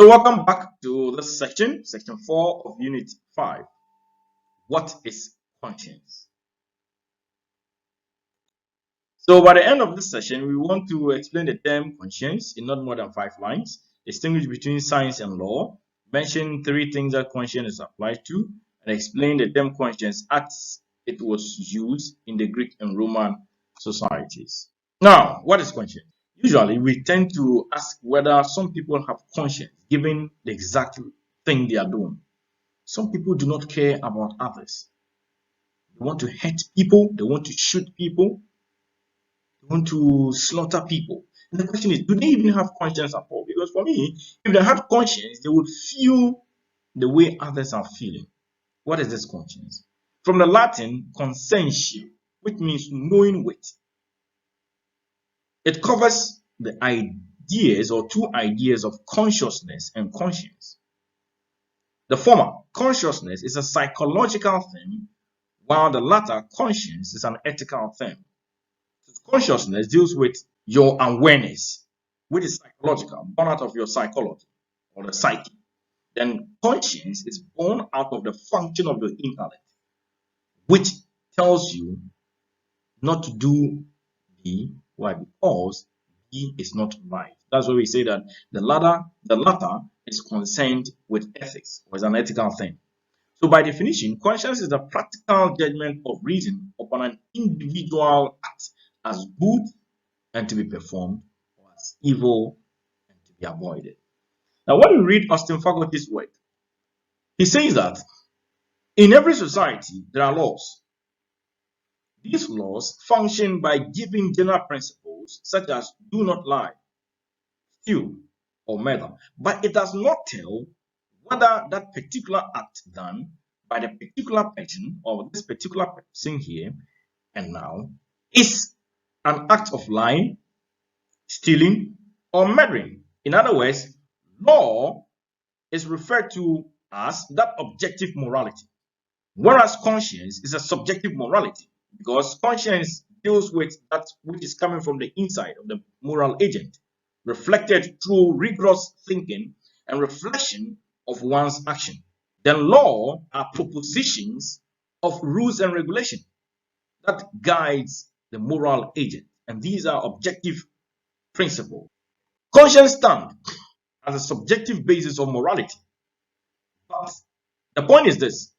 So welcome back to this section, section 4 of unit 5. What is conscience? So by the end of this session, we want to explain the term conscience in not more than 5 lines, distinguish between science and law, mention 3 things that conscience is applied to, and explain the term conscience as it was used in the Greek and Roman societies. Now, what is conscience? Usually, we tend to ask whether some people have conscience given the exact thing they are doing. Some people do not care about others. They want to hurt people, they want to shoot people, they want to slaughter people. And the question is, do they even have conscience at all? Because for me, if they had conscience, they would feel the way others are feeling. What is this conscience? From the Latin, conscientio, which means knowing with. It covers the ideas or 2 ideas of consciousness and conscience. The former, consciousness, is a psychological thing, while the latter, conscience, is an ethical thing. Consciousness deals with your awareness, which is psychological, born out of your psychology or the psyche. Then conscience is born out of the function of the intellect, which tells you not to do B. Why? Because B is not right. That's why we say that the latter is concerned with ethics, or is an ethical thing. So by definition, conscience is the practical judgment of reason upon an individual act as good and to be performed, or as evil and to be avoided. Now, when we read Austin Faculty's work, he says that in every society there are laws. These laws function by giving general principles such as do not lie, steal, or murder, but it does not tell whether that particular act done by the particular person or this particular person here and now is an act of lying, stealing, or murdering. In other words, law is referred to as that objective morality, whereas conscience is a subjective morality, because conscience deals with that which is coming from the inside of the moral agent, reflected through rigorous thinking and reflection of one's action. Then law are propositions of rules and regulation that guides the moral agent, and these are objective principles. Conscience stands as a subjective basis of morality. But the point is this: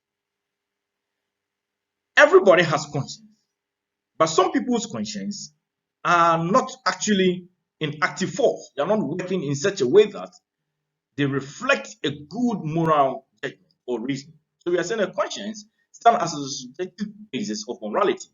everybody has conscience, but some people's conscience are not actually in active force. They are not working in such a way that they reflect a good moral judgment or reasoning. So we are saying that conscience stands as a subjective basis of morality.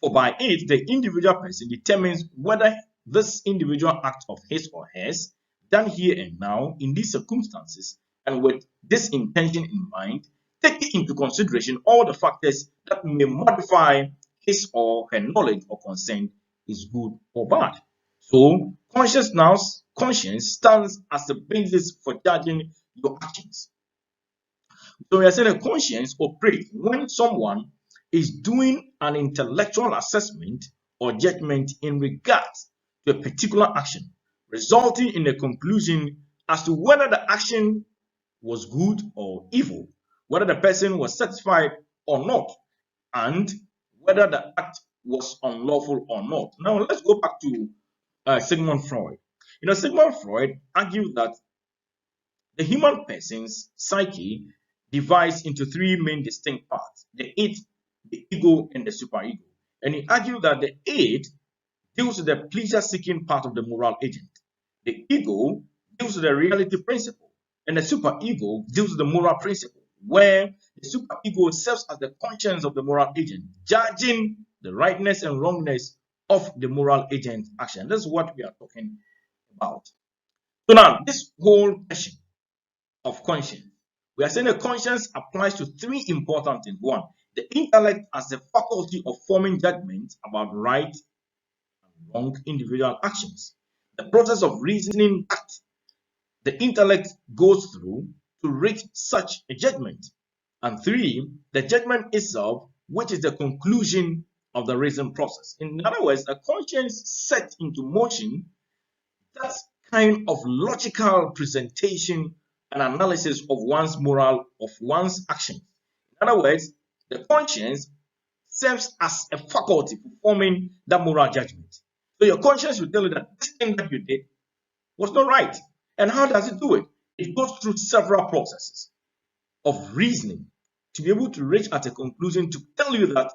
For by it, the individual person determines whether this individual act of his or hers, done here and now in these circumstances, and with this intention in mind, taking into consideration all the factors that may modify his or her knowledge or consent, is good or bad. So conscience stands as the basis for judging your actions. So we are saying that conscience operates when someone is doing an intellectual assessment or judgment in regards to a particular action, resulting in a conclusion as to whether the action was good or evil, whether the person was satisfied or not, and whether the act was unlawful or not. Now let's go back to Sigmund Freud. Sigmund Freud argued that the human person's psyche divides into 3 main distinct parts: the id, the ego, and the superego. And he argued that the id deals with the pleasure-seeking part of the moral agent, the ego deals with the reality principle, and the superego deals with the moral principle, where the superego serves as the conscience of the moral agent, judging the rightness and wrongness of the moral agent action. That's what we are talking about. So now, this whole question of conscience, we are saying that conscience applies to 3 important things. 1, the intellect as the faculty of forming judgments about right and wrong individual actions. The process of reasoning that the intellect goes through to reach such a judgment. And 3, the judgment itself, which is the conclusion of the reason process. In other words, a conscience set into motion that kind of logical presentation and analysis of one's moral, of one's action. In other words, the conscience serves as a faculty for forming that moral judgment. So your conscience will tell you that this thing that you did was not right. And how does it do it? It goes through several processes of reasoning to be able to reach at a conclusion to tell you that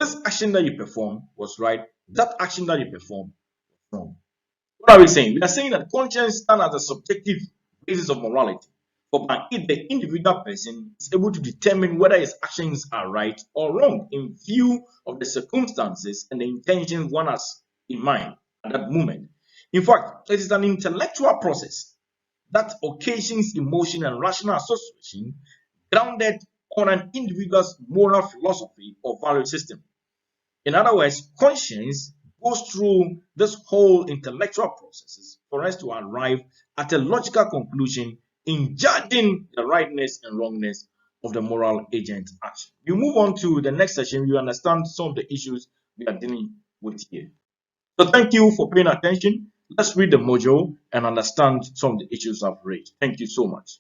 this action that you performed was right, that action that you performed was wrong. What are we saying? We are saying that conscience stands as a subjective basis of morality. For by it, the individual person is able to determine whether his actions are right or wrong in view of the circumstances and the intentions one has in mind at that moment. In fact, it is an intellectual process that occasions emotion and rational association grounded on an individual's moral philosophy or value system. In other words, conscience goes through this whole intellectual processes for us to arrive at a logical conclusion in judging the rightness and wrongness of the moral agent action. We move on to the next session. You understand some of the issues we are dealing with here. So thank you for paying attention. Let's read the module and understand some of the issues I've raised. Thank you so much.